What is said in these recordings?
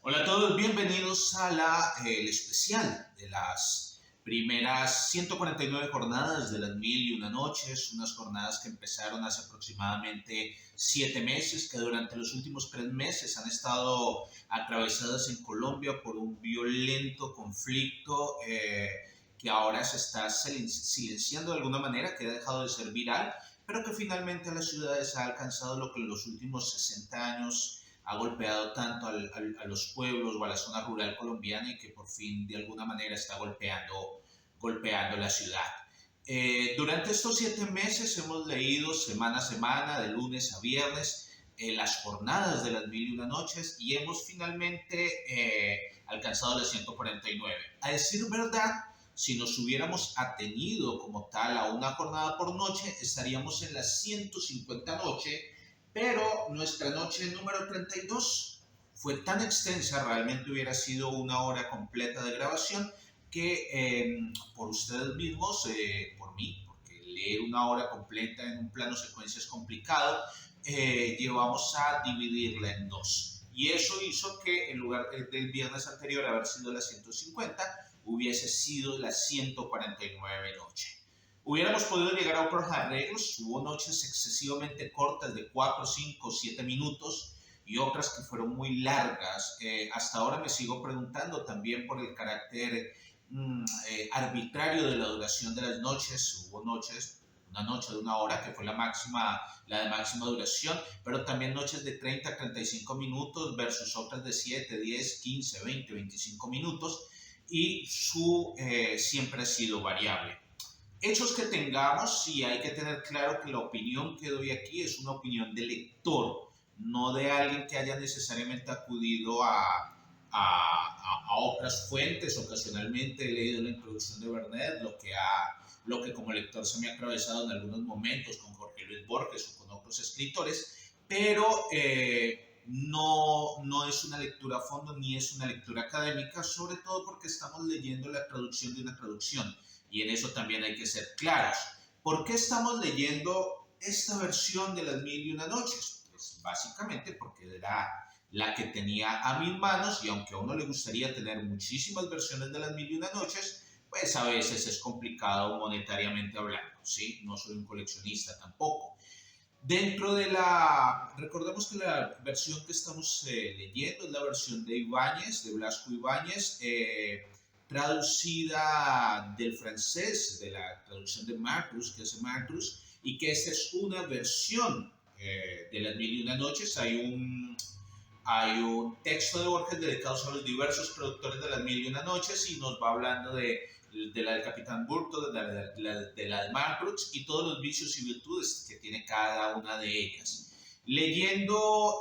Hola a todos, bienvenidos a el especial de las primeras 149 jornadas de las Mil y Una Noches, unas jornadas que empezaron hace aproximadamente 7 meses, que durante los últimos 3 meses han estado atravesadas en Colombia por un violento conflicto que ahora se está silenciando de alguna manera, que ha dejado de ser viral, pero que finalmente a las ciudades ha alcanzado lo que en los últimos 60 años ha golpeado tanto a los pueblos o a la zona rural colombiana y que por fin de alguna manera está golpeando la ciudad. Durante estos 7 meses hemos leído semana a semana, de lunes a viernes, las jornadas de las Mil y Una Noches y hemos finalmente alcanzado las 149. A decir verdad, si nos hubiéramos atenido como tal a una jornada por noche, estaríamos en las 150 noches, pero nuestra noche número 32 fue tan extensa, realmente hubiera sido una hora completa de grabación, que por ustedes mismos, por mí, porque leer una hora completa en un plano secuencia es complicado, llevamos a dividirla en dos. Y eso hizo que en lugar del viernes anterior haber sido la 150, hubiese sido la 149 noche. Hubiéramos podido llegar a otros arreglos, hubo noches excesivamente cortas de 4, 5, 7 minutos y otras que fueron muy largas. Hasta ahora me sigo preguntando también por el carácter arbitrario de la duración de las noches. Hubo noches, una noche de una hora que fue la de máxima duración, pero también noches de 30 a 35 minutos versus otras de 7, 10, 15, 20, 25 minutos y su siempre ha sido variable. Hechos que tengamos, sí hay que tener claro que la opinión que doy aquí es una opinión de lector, no de alguien que haya necesariamente acudido a otras fuentes. Ocasionalmente he leído la introducción de Bernet, lo que como lector se me ha atravesado en algunos momentos con Jorge Luis Borges o con otros escritores, pero no es una lectura a fondo ni es una lectura académica, sobre todo porque estamos leyendo la traducción de una traducción. Y en eso también hay que ser claros. ¿Por qué estamos leyendo esta versión de las Mil y Una Noches? Pues básicamente porque era la que tenía a mis manos y aunque a uno le gustaría tener muchísimas versiones de las Mil y Una Noches, pues a veces es complicado monetariamente hablando, ¿sí? No soy un coleccionista tampoco. Recordemos que la versión que estamos leyendo es la versión de Ibáñez, de Blasco Ibáñez, traducida del francés, de la traducción de Marcus, que hace Marcus, y que esta es una versión de las Mil y Una Noches. Hay un texto de Borges dedicado a los diversos productores de las Mil y Una Noches y nos va hablando de la del Capitán Burto, de la de Marcus y todos los vicios y virtudes que tiene cada una de ellas. Leyendo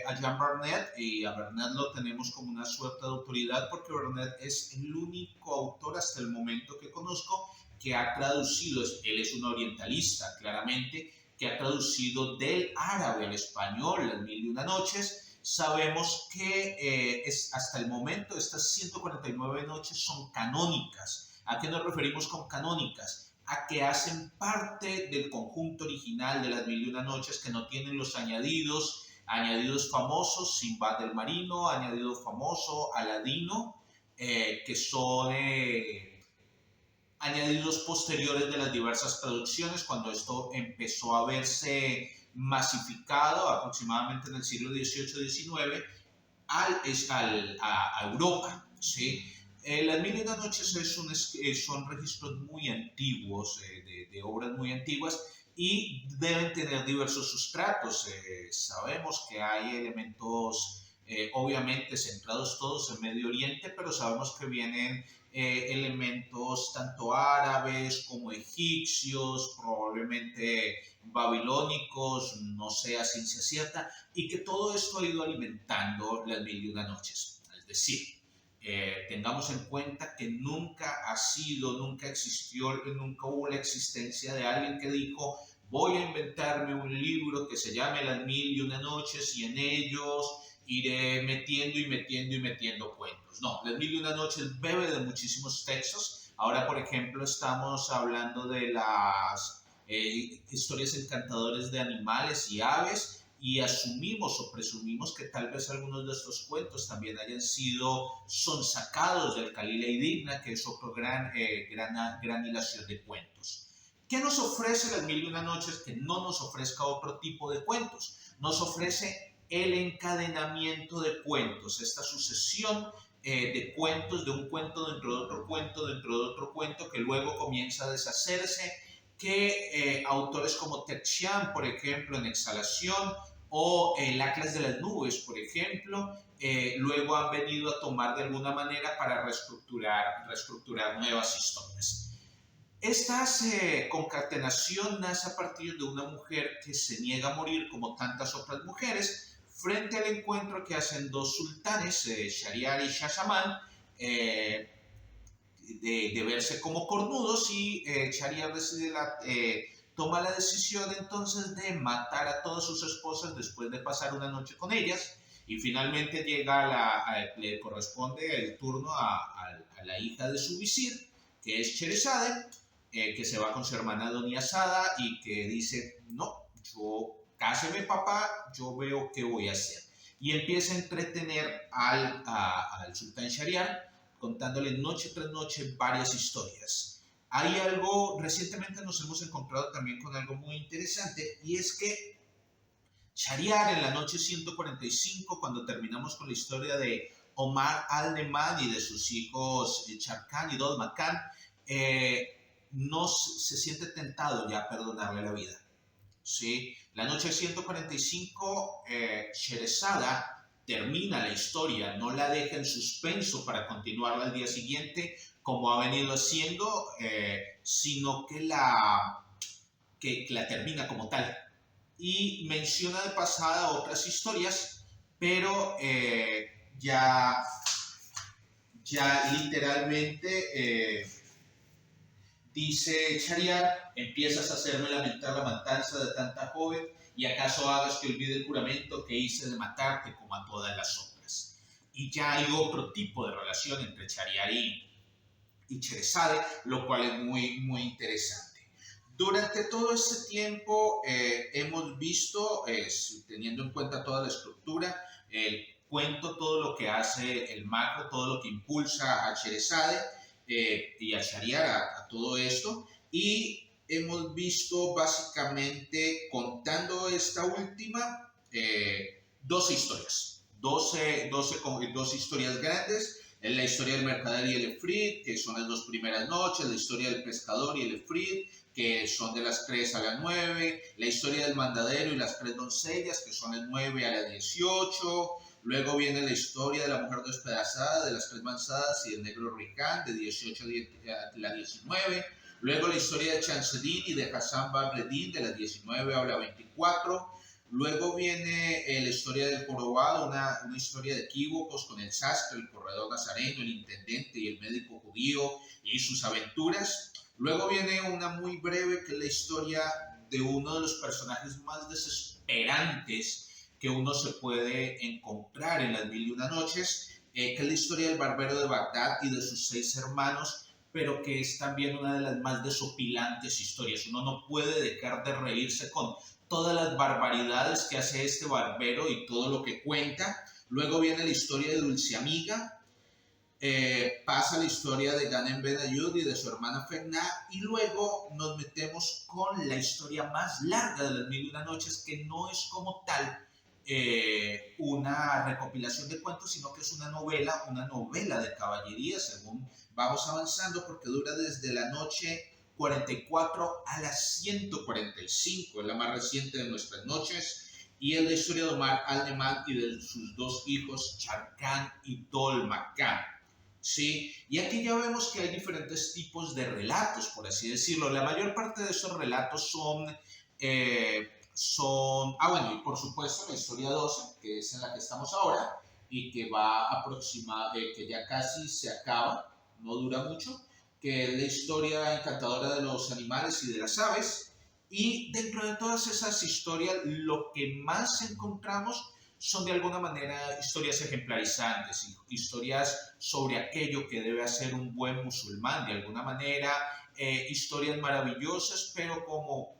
a Jean Barnet, y a Barnet lo tenemos como una suerte de autoridad porque Barnet es el único autor hasta el momento que conozco que ha traducido, él es un orientalista claramente, que ha traducido del árabe al español Las Mil y Una Noches. Sabemos que hasta el momento estas 149 noches son canónicas. ¿A qué nos referimos con canónicas? A que hacen parte del conjunto original de las Mil y Una Noches, que no tienen los añadidos famosos, Sinbad el Marino, añadido famoso, Aladino, que son añadidos posteriores de las diversas traducciones, cuando esto empezó a verse masificado aproximadamente en el siglo XVIII-XIX a Europa. ¿Sí? Las Mil y Una Noches son registros muy antiguos, de obras muy antiguas, y deben tener diversos sustratos. Sabemos que hay elementos, obviamente centrados todos en Medio Oriente, pero sabemos que vienen elementos tanto árabes como egipcios, probablemente babilónicos, no sé a ciencia cierta, y que todo esto ha ido alimentando las Mil y Una Noches. Es decir, tengamos en cuenta que nunca existió, nunca hubo la existencia de alguien que dijo: voy a inventarme un libro que se llame Las Mil y Una Noches y en ellos iré metiendo y metiendo y metiendo cuentos. No, Las Mil y Una Noches bebe de muchísimos textos. Ahora, por ejemplo, estamos hablando de las historias encantadoras de animales y aves, y asumimos o presumimos que tal vez algunos de estos cuentos también son sacados del Calila y Digna, que es otro gran hilación de cuentos. ¿Qué nos ofrece Las Mil y Una Noches que no nos ofrezca otro tipo de cuentos? Nos ofrece el encadenamiento de cuentos, esta sucesión de cuentos, de un cuento dentro de otro cuento, dentro de otro cuento, que luego comienza a deshacerse, que autores como Ted Chiang, por ejemplo, en Exhalación, o el Atlas de las Nubes, por ejemplo, luego han venido a tomar de alguna manera para reestructurar nuevas historias. Esta concatenación nace a partir de una mujer que se niega a morir como tantas otras mujeres frente al encuentro que hacen dos sultanes, Shahryar y Shahzaman, de verse como cornudos, y Shahryar toma la decisión entonces de matar a todas sus esposas después de pasar una noche con ellas, y finalmente le corresponde el turno a la hija de su visir, que es Sherazade, que se va con su hermana Doniazada y que dice, no, cáseme papá, yo veo qué voy a hacer. Y empieza a entretener al sultán Shahryar, contándole noche tras noche varias historias. Recientemente nos hemos encontrado también con algo muy interesante, y es que Shahryar, en la noche 145, cuando terminamos con la historia de Omar al-Neman y de sus hijos Sharkan y Dol Makan, no se siente tentado ya a perdonarle la vida. ¿Sí? La noche 145, Sherazada termina la historia, no la deja en suspenso para continuarla al día siguiente como ha venido haciendo, sino que la termina como tal. Y menciona de pasada otras historias, pero ya literalmente dice Shahryar, empiezas a hacerme lamentar la matanza de tanta joven, y acaso hagas que olvide el juramento que hice de matarte como a todas las otras. Y ya hay otro tipo de relación entre Shahryar y Sherazade, lo cual es muy, muy interesante. Durante todo este tiempo hemos visto, teniendo en cuenta toda la estructura, el cuento, todo lo que hace el macro, todo lo que impulsa a Sherazade y a Shahryar a todo esto, y hemos visto básicamente, contando esta última, 12 historias, 12 historias grandes. En la historia del mercader y el efrit, que son las dos primeras noches, la historia del pescador y el efrit, que son de las 3 a las 9, la historia del mandadero y las 3 doncellas, que son las 9 a las 18, luego viene la historia de la mujer despedazada, de las 3 manzadas y del negro Ricán, de 18 a las 19, luego la historia de Chanceddin y de Hassan Badreddin, de las 19 a las 24, luego viene la historia del jorobado, una historia de equívocos con el sastre, el corredor nazareno, el intendente y el médico judío y sus aventuras. Luego viene una muy breve, que es la historia de uno de los personajes más desesperantes que uno se puede encontrar en Las Mil y Una Noches, que es la historia del barbero de Bagdad y de sus 6 hermanos, pero que es también una de las más desopilantes historias. Uno no puede dejar de reírse con todas las barbaridades que hace este barbero y todo lo que cuenta. Luego viene la historia de Dulce Amiga, pasa la historia de Ghanem Ben Ayyub y de su hermana Fenna, y luego nos metemos con la historia más larga de Las Mil y Una Noches, que no es como tal una recopilación de cuentos, sino que es una novela de caballería, según vamos avanzando, porque dura desde la noche 44 a las 145, es la más reciente de nuestras noches, y es la historia de Omar al-Neman y de sus 2 hijos, Sharkan y Dol Makan. ¿Sí? Y aquí ya vemos que hay diferentes tipos de relatos, por así decirlo. La mayor parte de esos relatos son bueno, y por supuesto la historia 12, que es en la que estamos ahora, y que que ya casi se acaba, no dura mucho, que es la historia encantadora de los animales y de las aves. Y dentro de todas esas historias, lo que más encontramos son de alguna manera historias ejemplarizantes, historias sobre aquello que debe hacer un buen musulmán, de alguna manera, historias maravillosas, pero como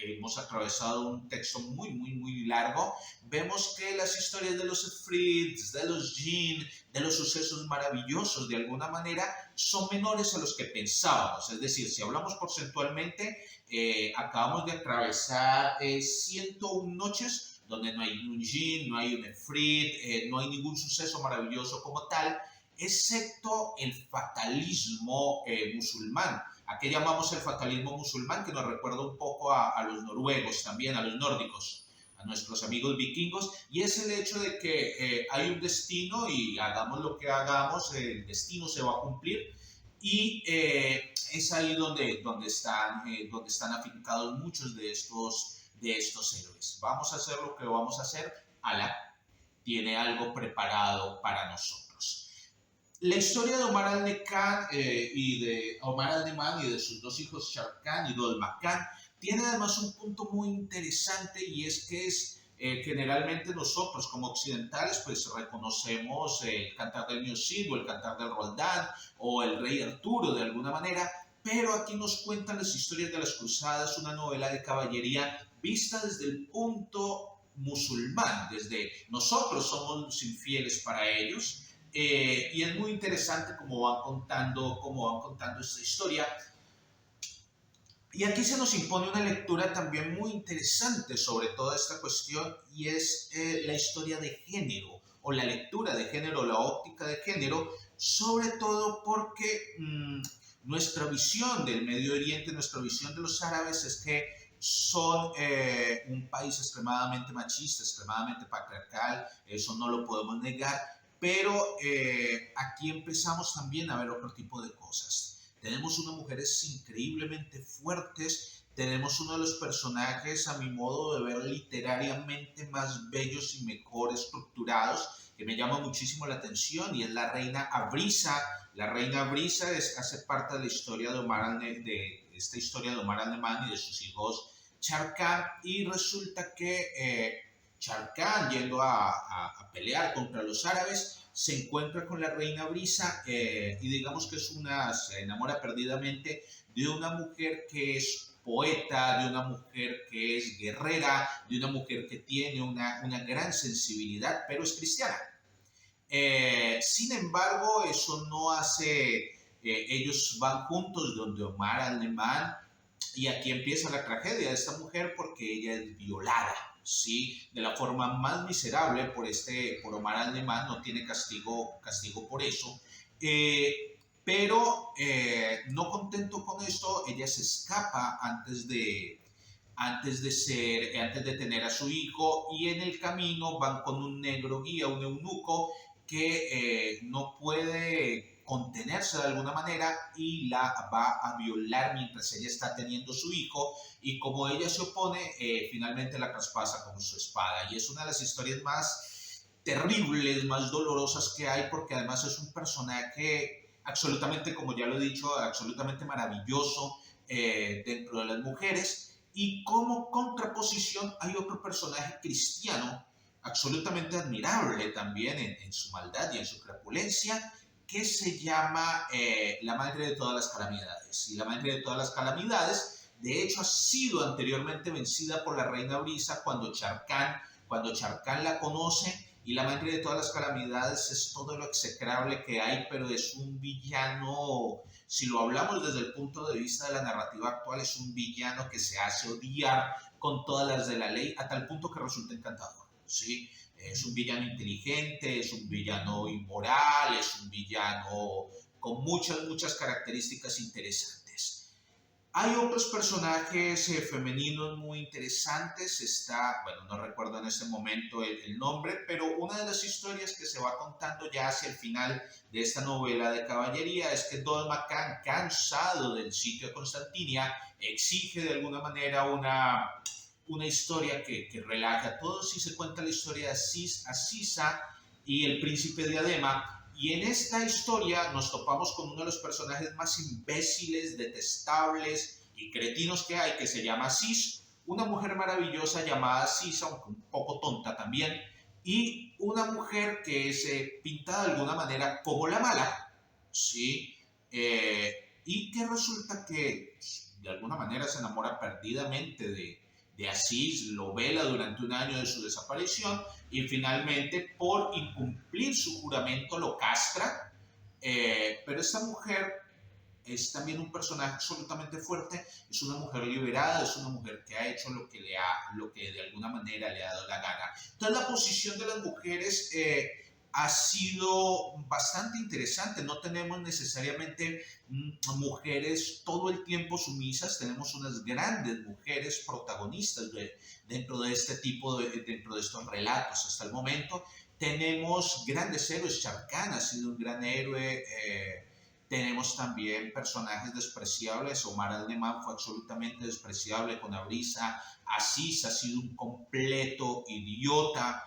hemos atravesado un texto muy largo, vemos que las historias de los Efrits, de los Jinn, de los sucesos maravillosos, de alguna manera, son menores a los que pensábamos. Es decir, si hablamos porcentualmente, acabamos de atravesar 101 noches donde no hay un Jinn, no hay un Efrit, no hay ningún suceso maravilloso como tal, excepto el fatalismo musulmán. ¿A qué llamamos el fatalismo musulmán? Que nos recuerda un poco a los noruegos también, a los nórdicos, a nuestros amigos vikingos, y es el hecho de que hay un destino y hagamos lo que hagamos, el destino se va a cumplir, y es ahí donde están afincados muchos de estos héroes. Vamos a hacer lo que vamos a hacer, Alá tiene algo preparado para nosotros. La historia de Omar al-Nekan y de Omar al-Neman y de sus dos hijos Sharkan y Dol Makan tiene además un punto muy interesante, y es que generalmente nosotros como occidentales pues reconocemos el Cantar del Mio Cid o el Cantar del Roldán o el Rey Arturo de alguna manera, pero aquí nos cuentan las historias de las cruzadas, una novela de caballería vista desde el punto musulmán, desde nosotros somos infieles para ellos. Y es muy interesante cómo van contando esta historia. Y aquí se nos impone una lectura también muy interesante sobre toda esta cuestión, y es la historia de género, o la lectura de género, la óptica de género, sobre todo porque nuestra visión del Medio Oriente, nuestra visión de los árabes es que son un país extremadamente machista, extremadamente patriarcal, eso no lo podemos negar, pero aquí empezamos también a ver otro tipo de cosas. Tenemos unas mujeres increíblemente fuertes, tenemos uno de los personajes, a mi modo de ver, literariamente más bellos y mejor estructurados, que me llama muchísimo la atención, y es la reina Abrisa. La reina Abrisa hace parte de la historia de esta historia de Omar al-Neman y de sus hijos Sharkan, y resulta que Sharkan, yendo a pelear contra los árabes, se encuentra con la reina Brisa y digamos que se enamora perdidamente de una mujer que es poeta, de una mujer que es guerrera, de una mujer que tiene una gran sensibilidad, pero es cristiana. Sin embargo, eso no hace, ellos van juntos donde Omar al-Neman, y aquí empieza la tragedia de esta mujer porque ella es violada, ¿sí? De la forma más miserable por Omar al-Neman, no tiene castigo por eso. Pero no contento con esto, ella se escapa antes de tener a su hijo, y en el camino van con un negro guía, un eunuco, que no puede contenerse de alguna manera y la va a violar mientras ella está teniendo su hijo, y como ella se opone, finalmente la traspasa con su espada, y es una de las historias más terribles, más dolorosas que hay, porque además es un personaje absolutamente, como ya lo he dicho, absolutamente maravilloso dentro de las mujeres, y como contraposición hay otro personaje cristiano absolutamente admirable también en su maldad y en su crapulencia, que se llama la madre de todas las calamidades. Y la madre de todas las calamidades, de hecho, ha sido anteriormente vencida por la reina Brisa cuando Sharkan la conoce, y la madre de todas las calamidades es todo lo execrable que hay, pero es un villano, si lo hablamos desde el punto de vista de la narrativa actual, es un villano que se hace odiar con todas las de la ley, a tal punto que resulta encantador, ¿sí? Es un villano inteligente, es un villano inmoral, es un villano con muchas características interesantes. Hay otros personajes femeninos muy interesantes. Bueno, no recuerdo en este momento el nombre, pero una de las historias que se va contando ya hacia el final de esta novela de caballería es que Dol Makan, cansado del sitio de Constantinia, exige de alguna manera una historia que relaje a todos, y se cuenta la historia de Sisa y el príncipe Diadema. Y en esta historia nos topamos con uno de los personajes más imbéciles, detestables y cretinos que hay, que se llama Sis, una mujer maravillosa llamada Sisa, aunque un poco tonta también, y una mujer que es pintada de alguna manera como la mala, ¿sí? Y que resulta que de alguna manera se enamora perdidamente de Asís, lo vela durante un año de su desaparición y finalmente por incumplir su juramento lo castra. Pero esta mujer es también un personaje absolutamente fuerte, es una mujer liberada, es una mujer que ha hecho lo que de alguna manera le ha dado la gana. Entonces la posición de las mujeres ha sido bastante interesante, no tenemos necesariamente mujeres todo el tiempo sumisas, tenemos unas grandes mujeres protagonistas dentro de este dentro de estos relatos hasta el momento. Tenemos grandes héroes, Sharkan ha sido un gran héroe, tenemos también personajes despreciables. Omar al-Neman fue absolutamente despreciable con Abrisa. Asís ha sido un completo idiota.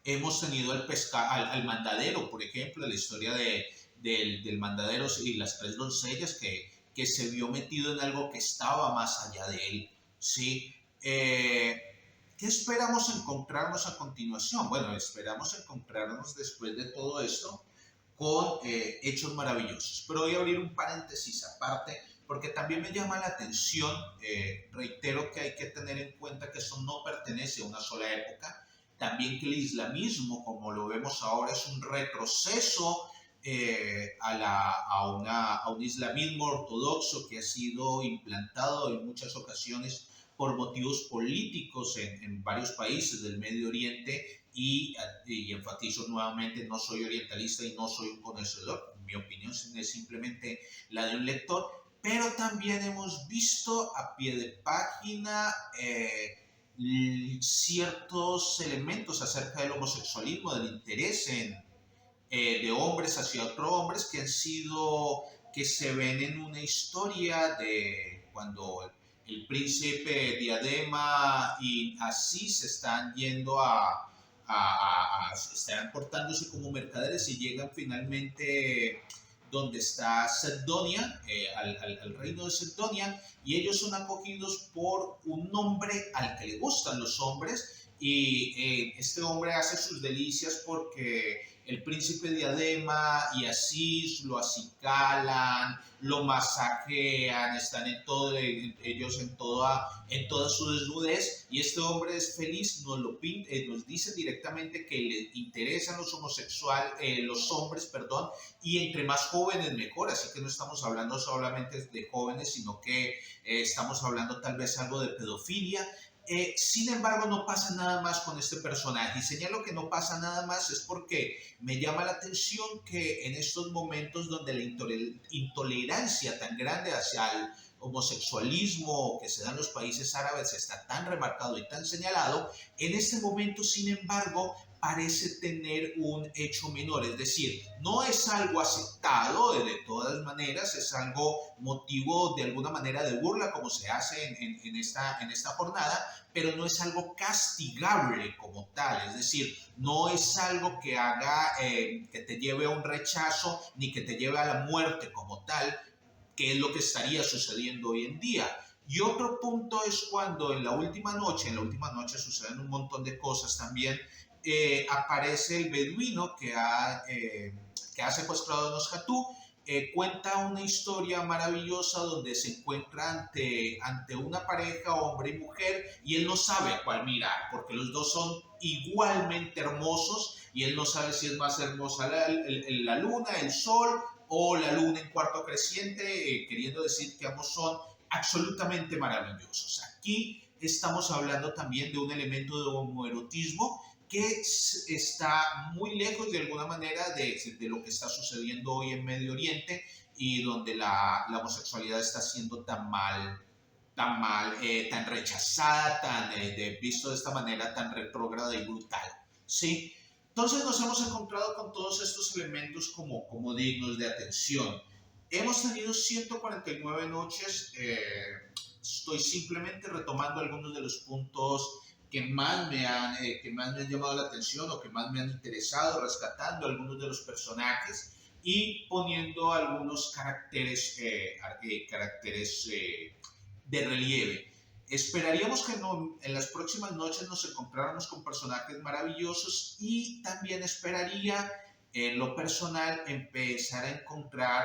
Hemos tenido al mandadero, por ejemplo, la historia del mandadero y las tres doncellas que se vio metido en algo que estaba más allá de él. ¿Sí? ¿Qué esperamos encontrarnos a continuación? Bueno, esperamos encontrarnos después de todo esto con hechos maravillosos. Pero voy a abrir un paréntesis aparte porque también me llama la atención, reitero que hay que tener en cuenta que eso no pertenece a una sola época, también que el islamismo, como lo vemos ahora, es un retroceso a un islamismo ortodoxo que ha sido implantado en muchas ocasiones por motivos políticos en varios países del Medio Oriente y enfatizo nuevamente, no soy orientalista y no soy un conocedor, mi opinión es simplemente la de un lector, pero también hemos visto a pie de página ciertos elementos acerca del homosexualismo, del interés de hombres hacia otros hombres que se ven en una historia de cuando el príncipe Diadema y Asís están yendo están portándose como mercaderes y llegan finalmente donde está Sedonia, al reino de Sedonia, y ellos son acogidos por un hombre al que le gustan los hombres, y este hombre hace sus delicias porque el príncipe Diadema y Asís lo acicalan, lo masajean, están ellos en toda su desnudez, y este hombre es feliz, nos dice directamente que le interesan los hombres, perdón, y entre más jóvenes mejor, así que no estamos hablando solamente de jóvenes, sino que estamos hablando tal vez algo de pedofilia. Sin embargo, no pasa nada más con este personaje, y señalo que no pasa nada más es porque me llama la atención que en estos momentos donde la intolerancia tan grande hacia el homosexualismo que se da en los países árabes está tan remarcado y tan señalado, en este momento, sin embargo, parece tener un hecho menor, es decir, no es algo aceptado de todas maneras, es algo motivo de alguna manera de burla como se hace en esta jornada, pero no es algo castigable como tal, es decir, no es algo que haga que te lleve a un rechazo ni que te lleve a la muerte como tal, que es lo que estaría sucediendo hoy en día. Y otro punto es cuando en la última noche suceden un montón de cosas también, aparece el beduino que ha secuestrado a Nosjatú, cuenta una historia maravillosa donde se encuentra ante una pareja, hombre y mujer, y él no sabe a cuál mirar, porque los dos son igualmente hermosos, y él no sabe si es más hermosa la luna, el sol, o la luna en cuarto creciente, queriendo decir que ambos son absolutamente maravillosos. Aquí estamos hablando también de un elemento de homoerotismo que está muy lejos de alguna manera de lo que está sucediendo hoy en Medio Oriente y donde la homosexualidad está siendo tan rechazada, visto de esta manera tan retrógrada y brutal, ¿sí? Entonces nos hemos encontrado con todos estos elementos como dignos de atención. Hemos tenido 149 noches, estoy simplemente retomando algunos de los puntos que más me han llamado la atención o que más me han interesado, rescatando algunos de los personajes y poniendo algunos caracteres de relieve. Esperaríamos que en las próximas noches nos encontráramos con personajes maravillosos y también esperaría en lo personal empezar a encontrar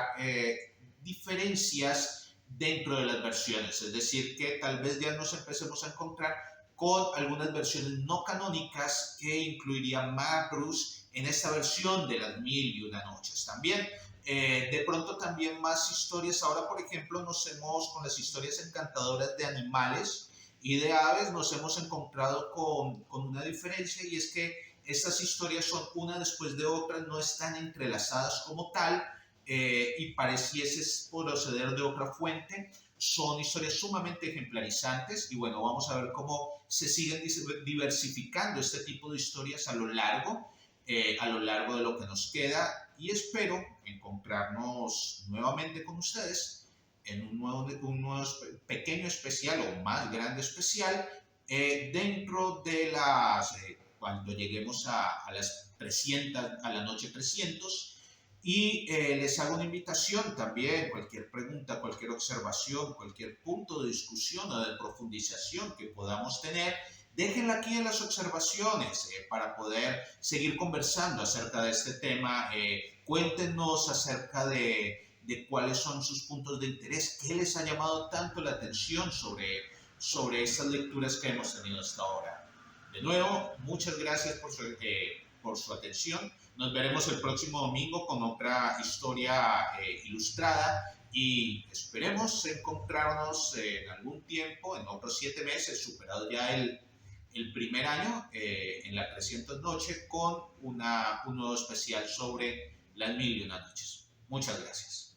diferencias dentro de las versiones, es decir, que tal vez ya nos empecemos a encontrar con algunas versiones no canónicas que incluirían Macrus en esta versión de las Mil y Una Noches. También, de pronto también más historias. Ahora, por ejemplo, con las historias encantadoras de animales y de aves, nos hemos encontrado con una diferencia, y es que estas historias son una después de otra, no están entrelazadas como tal, y pareciese proceder de otra fuente. Son historias sumamente ejemplarizantes, y bueno, vamos a ver cómo se siguen diversificando este tipo de historias a lo largo de lo que nos queda, y espero encontrarnos nuevamente con ustedes en un nuevo pequeño especial o más grande especial, dentro de cuando lleguemos a la noche 300. Y les hago una invitación también: cualquier pregunta, cualquier observación, cualquier punto de discusión o de profundización que podamos tener, déjenla aquí en las observaciones, para poder seguir conversando acerca de este tema. Cuéntenos acerca de cuáles son sus puntos de interés, qué les ha llamado tanto la atención sobre estas lecturas que hemos tenido hasta ahora. De nuevo, muchas gracias por su atención. Nos veremos el próximo domingo con otra historia ilustrada, y esperemos encontrarnos en algún tiempo, en otros 7 meses, superado ya el primer año, en la 300 noche, con un nuevo especial sobre las Mil y Una Noches. Muchas gracias.